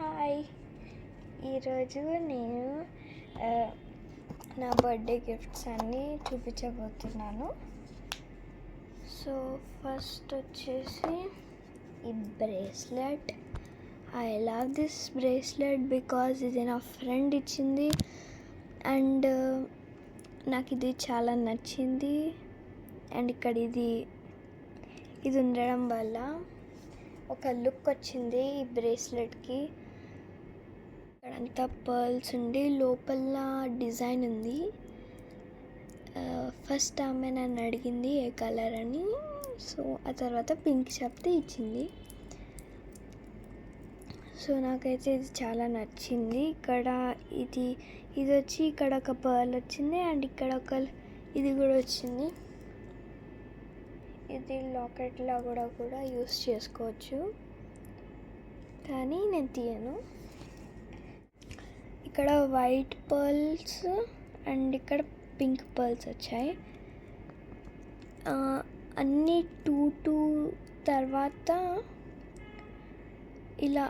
Hi, ఈరోజు నేను నా బర్త్డే గిఫ్ట్స్ అన్నీ చూపించబోతున్నాను. సో ఫస్ట్ వచ్చేసి ఈ bracelet. I love this bracelet because ఇది నా ఫ్రెండ్ ఇచ్చింది అండ్ నాకు ఇది చాలా నచ్చింది. అండ్ ఇక్కడ ఇది ఉండడం వల్ల ఒక లుక్ వచ్చింది ఈ బ్రేస్లెట్కి. ఇక్కడంతా పర్ల్స్ ఉండి లోపల డిజైన్ ఉంది. ఫస్ట్ ఆమె నన్ను అడిగింది ఏ కలర్ అని. సో ఆ తర్వాత పింక్ చెప్తే ఇచ్చింది. సో నాకైతే ఇది చాలా నచ్చింది. ఇక్కడ ఇది వచ్చి ఇక్కడ ఒక పర్ల్ వచ్చింది అండ్ ఇక్కడ ఒక ఇది కూడా వచ్చింది. ఇది లాకెట్లా కూడా యూస్ చేసుకోవచ్చు, కానీ నేను తీయను. ఇక్కడ వైట్ పర్ల్స్ అండ్ ఇక్కడ పింక్ పర్ల్స్ వచ్చాయి. అన్నీ టూ తర్వాత ఇలా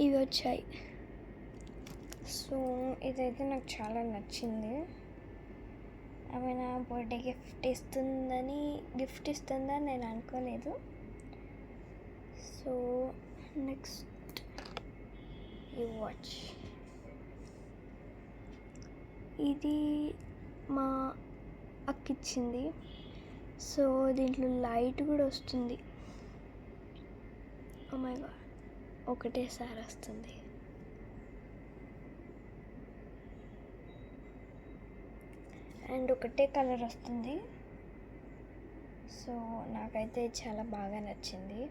ఇవి వచ్చాయి. సో ఇదైతే నాకు చాలా నచ్చింది. ఆమె నా బర్త్డే గిఫ్ట్ ఇస్తుందని నేను అనుకోలేదు. సో నెక్స్ట్ ఈ వాచ్. ఇది మా అక్క ఇచ్చింది. సో దీంట్లో లైట్ కూడా వస్తుంది. ఓ మై గాడ్, ఒకటేసారి వస్తుంది. అండ్ ఒకటే కలర్ వస్తుంది. సో నాకైతే చాలా బాగా నచ్చింది.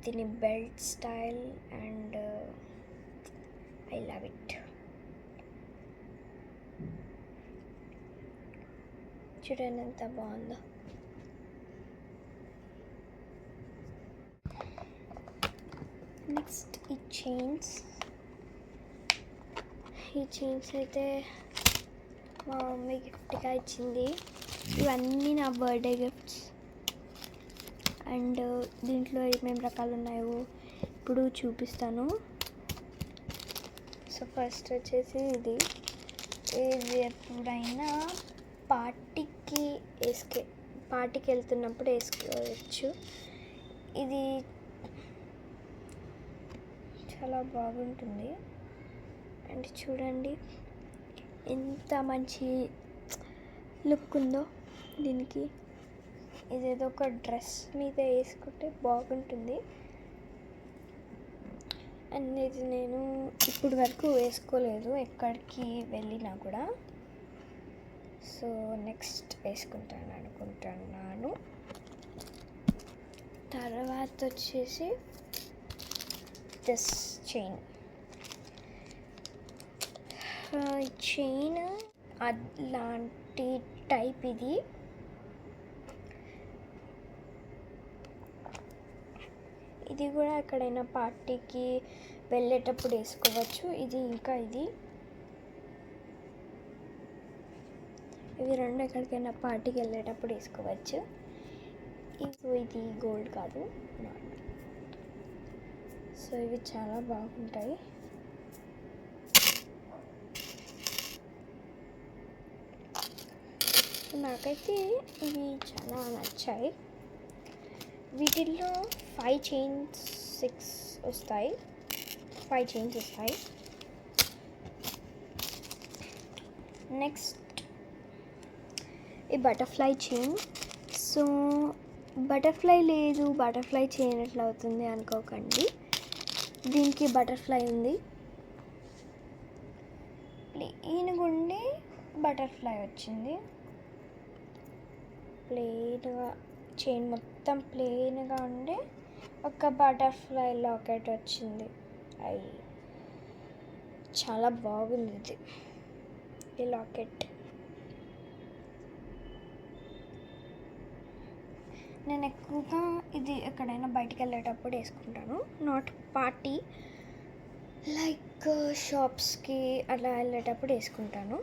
దీని belt style and I love it. చూడండి ఎంత బాగుందో. నెక్స్ట్ ఈ చైన్స్ అయితే మా మమ్మీ గిఫ్ట్గా ఇచ్చింది. ఇవన్నీ నా బర్త్డే గిఫ్ట్స్. అండ్ దీంట్లో ఏమేమి రకాలు ఉన్నాయో ఇప్పుడు చూపిస్తాను. సో ఫస్ట్ వచ్చేసి ఇది ఎప్పుడైనా పార్టీకి వెళ్తున్నప్పుడు వేసుకోవచ్చు. ఇది చాలా బాగుంటుంది. అండ్ చూడండి ఎంత మంచి లుక్ ఉందో దీనికి. ఇదేదో ఒక డ్రెస్ మీద వేసుకుంటే బాగుంటుంది. అండ్ ఇది నేను ఇప్పుడు వరకు వేసుకోలేదు ఎక్కడికి వెళ్ళినా కూడా. సో నెక్స్ట్ వేసుకుంటాను అనుకుంటున్నాను. తర్వాత వచ్చేసి దిస్ చైన్. చైన్ అలాంటి టైప్ ఇది. ఇది కూడా ఎక్కడైనా పార్టీకి వెళ్ళేటప్పుడు వేసుకోవచ్చు. ఇవి రెండు ఎక్కడికైనా పార్టీకి వెళ్ళేటప్పుడు వేసుకోవచ్చు. ఇది గోల్డ్ కాదు. సో ఇవి చాలా బాగుంటాయి. నాకైతే ఇవి చాలా నచ్చాయి. వీటిల్లో 5 చైన్స్ వస్తాయి. నెక్స్ట్ ఈ బటర్ఫ్లై చైన్. సో బటర్ఫ్లై లేదు, బటర్ఫ్లై చైన్ ఎట్లా అవుతుంది అనుకోకండి. దీనికి బటర్ఫ్లై ఉంది. ప్లెయిన్గా బటర్ఫ్లై వచ్చింది. ప్లెయిన్గా చైన్ మొత్తం ప్లెయిన్గా ఉండి ఒక బటర్ఫ్లై లాకెట్ వచ్చింది. చాలా బాగుంది ఈ లాకెట్. నేను ఎక్కువగా ఇది ఎక్కడైనా బయటికి వెళ్ళేటప్పుడు వేసుకుంటాను. నాట్ పార్టీ, లైక్ షాప్స్కి అలా వెళ్ళేటప్పుడు వేసుకుంటాను,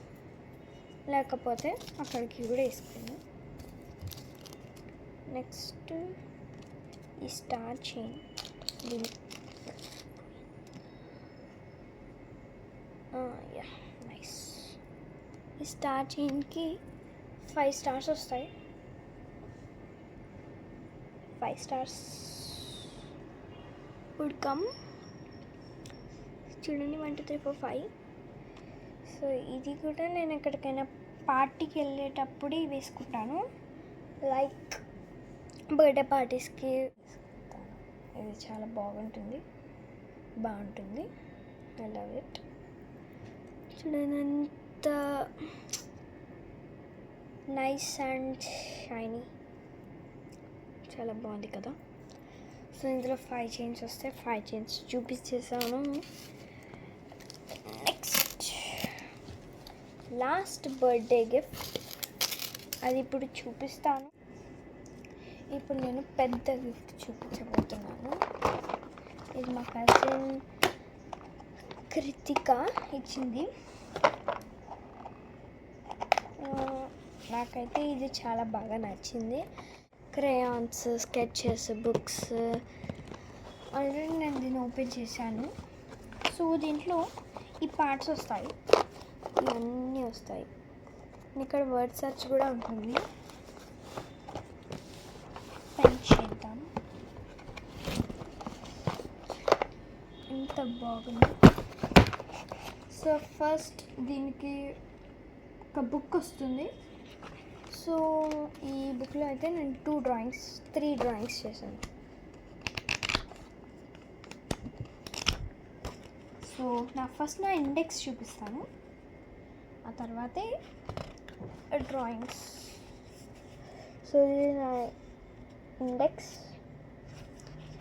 లేకపోతే అక్కడికి కూడా వేసుకున్నాను. నెక్స్ట్ ఈ స్టార్ చైన్. Yeah nice. ఈ స్టార్ చైన్కి 5 స్టార్స్ వస్తాయి. 5 స్టార్స్ వుడ్ కమ్. చూడండి 1 2 3 4 5. సో ఇది కూడా నేను ఎక్కడికైనా పార్టీకి వెళ్ళేటప్పుడు వేసుకుంటాను, లైక్ బర్త్డే పార్టీస్కి. ఇది చాలా బాగుంటుంది. I love it. చూడండి ఎంత నైస్ అండ్ షైనీ, చాలా బాగుంది కదా. సో ఇందులో 5 చైన్స్ వస్తాయి. 5 చైన్స్ చూపించేసాను. నెక్స్ట్ లాస్ట్ బర్త్డే గిఫ్ట్, అది ఇప్పుడు చూపిస్తాను. ఇప్పుడు నేను పెద్ద గిఫ్ట్ చూపించబోతున్నాను. ఇది మా కజిన్ కృతిక ఇచ్చింది. నాకైతే ఇది చాలా బాగా నచ్చింది. Crayons, sketches, books. ఆల్రెడీ నేను దీన్ని ఓపెన్ చేశాను. సో దీంట్లో ఈ పార్ట్స్ వస్తాయి, ఇవన్నీ వస్తాయి. ఇక్కడ వర్డ్ సెర్చ్ కూడా ఉంటుంది. పెన్ చేద్దాం. ఎంత బాగుంది. సో ఫస్ట్ దీనికి ఒక బుక్ వస్తుంది. సో ఈ బుక్లో అయితే నేను 3 డ్రాయింగ్స్ చేశాను. సో నా ఇండెక్స్ చూపిస్తాను, ఆ తర్వాతే డ్రాయింగ్స్. సో ఇది నా ఇండెక్స్.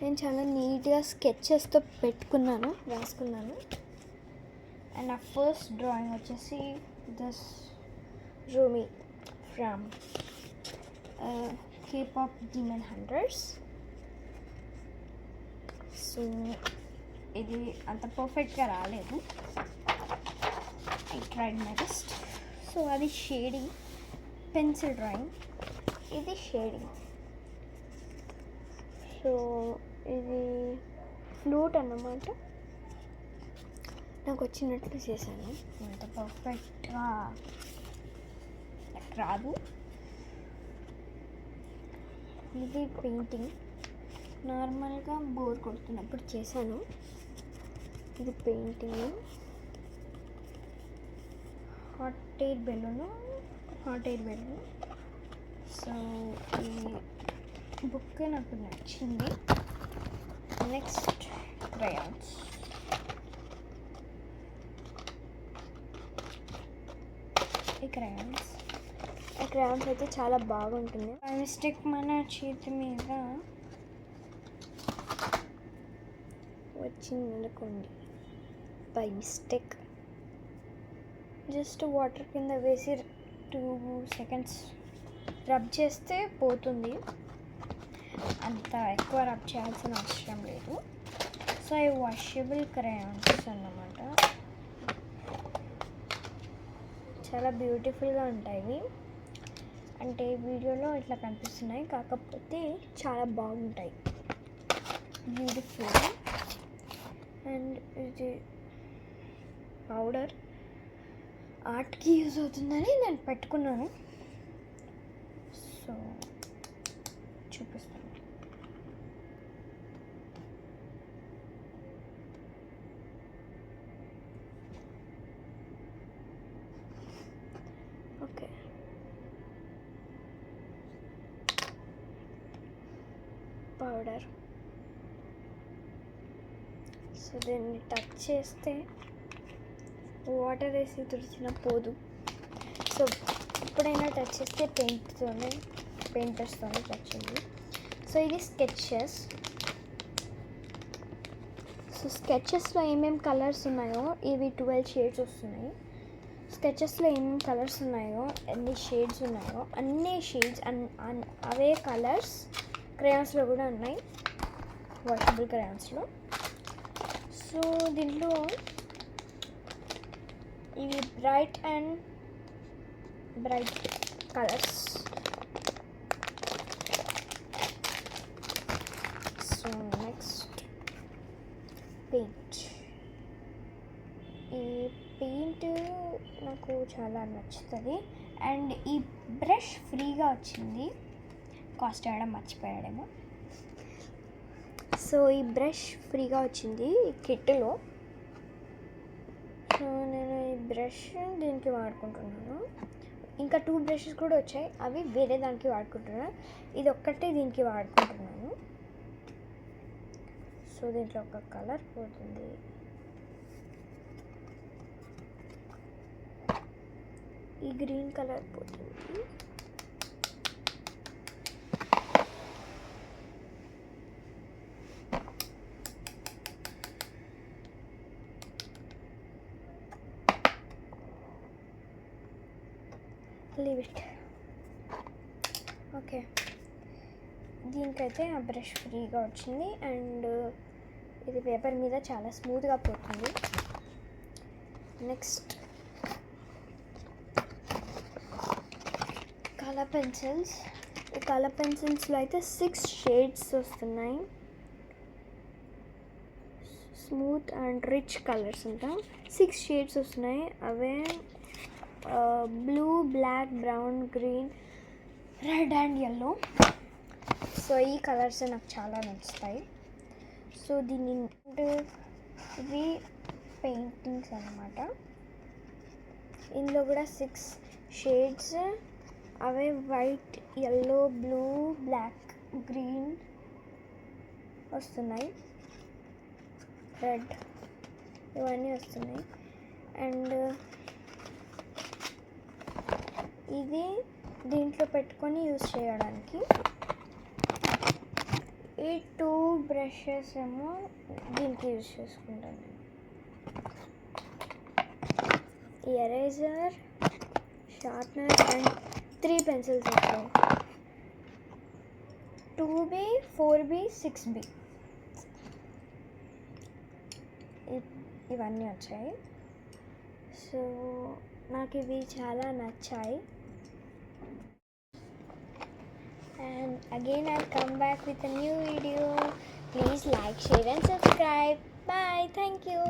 నేను చాలా నీట్గా స్కెచెస్తో రాసుకున్నాను. అండ్ నా ఫస్ట్ డ్రాయింగ్ వచ్చేసి this Rumi from K-pop Demon Hunters. So ఇది అంత పర్ఫెక్ట్గా రాలేదు, I tried my best. So అది షేడింగ్, పెన్సిల్ డ్రాయింగ్. ఇది షేడింగ్. సో ఇది ఫ్లూట్ అన్నమాట. నాకు వచ్చినట్లు చేశాను, అంత పర్ఫెక్ట్గా నాకు రాదు. ఇది పెయింటింగ్, నార్మల్గా బోర్ కొడుతున్నప్పుడు చేశాను. ఇది painting. Hot air balloon. So ఈ బుక్ నాకు నచ్చింది. Next crayons. ఈ క్రయాన్స్ అయితే చాలా బాగుంటుంది. బై మిస్టేక్ మన చేతి మీద వచ్చింది అనుకోండి, బై మిస్టేక్ జస్ట్ వాటర్ కింద వేసి 2 seconds రబ్ చేస్తే పోతుంది. అంత ఎక్కువ రబ్ చేయాల్సిన అవసరం లేదు. సో అవి వాషబుల్ క్రయాన్స్ అన్నమాట. చాలా బ్యూటిఫుల్గా ఉంటాయి. అంటే వీడియోలో ఇట్లా కనిపిస్తున్నాయి, కాకపోతే చాలా బాగుంటాయి, బ్యూటిఫుల్. అండ్ ఇది పౌడర్ ఆర్ట్కి యూజ్ అవుతుందని నేను పెట్టుకున్నాను. సో చూపిస్తాను. Okay, powder. సో దీన్ని టచ్ చేస్తే వాటర్ వేసి తుడిచిన పోదు. సో ఎప్పుడైనా టచ్ చేస్తే పెయింటర్స్తోనే టచ్ చేయాలి. సో ఇది స్కెచెస్. సో స్కెచెస్లో ఏమేమి కలర్స్ ఉన్నాయో, ఇవి 12 షేడ్స్ వస్తున్నాయి. స్కెచెస్లో ఏమేమి కలర్స్ ఉన్నాయో, ఎన్ని షేడ్స్ ఉన్నాయో అన్ని షేడ్స్ అవే కలర్స్ క్రేయాన్స్లో కూడా ఉన్నాయి, వాషబుల్ క్రేయాన్స్లో. సో దీంట్లో ఇవి bright colours. So next paint. ఈ పెయింట్ నాకు చాలా నచ్చుతుంది. అండ్ ఈ బ్రష్ ఫ్రీగా వచ్చింది, కాస్ట్ వేయడం మర్చిపోయాడేమో. సో ఈ బ్రష్ ఫ్రీగా వచ్చింది ఈ కిట్లో. సో నేను ఈ బ్రష్ దీనికి వాడుకుంటున్నాను. ఇంకా 2 బ్రషెస్ కూడా వచ్చాయి, అవి వేరే దానికి వాడుకుంటున్నాను. ఇది ఒక్కటే దీనికి వాడుకుంటున్నాను. సో దీంట్లో ఒక కలర్ పోతుంది. ఈ గ్రీన్ కలర్ పోతుంది. Leave it. ఓకే, దీనికైతే ఆ బ్రష్ ఫ్రీగా వచ్చింది. అండ్ ఇది పేపర్ మీద చాలా స్మూత్గా పోతుంది. Next colour pencils. ఈ కలర్ పెన్సిల్స్లో అయితే 6 షేడ్స్ వస్తున్నాయి. స్మూత్ అండ్ రిచ్ కలర్స్ ఉంటాయి. 6 షేడ్స్ వస్తున్నాయి. అవే blue, black, brown, green, red and yellow. So ఈ కలర్స్ నాకు చాలా నచ్చుతాయి. సో దీని ఇవి పెయింటింగ్స్ అన్నమాట. ఇందులో కూడా 6 షేడ్స్, అవే white, yellow, blue, black, green వస్తున్నాయి, రెడ్, ఇవన్నీ వస్తున్నాయి. అండ్ ఇది దీంట్లో పెట్టుకొని యూజ్ చేయడానికి. ఈ 2 బ్రషెస్ ఏమో దీనికి యూజ్ చేసుకుంటాను. ఎరేజర్, షార్ప్నర్ అండ్ 3 పెన్సిల్స్ వచ్చాయి. 2B, 4B, 6B ఇవన్నీ వచ్చాయి. సో నాకు ఇవి చాలా నచ్చాయి. And again I'll come back with a new video. Please like, share and subscribe. Bye. Thank you.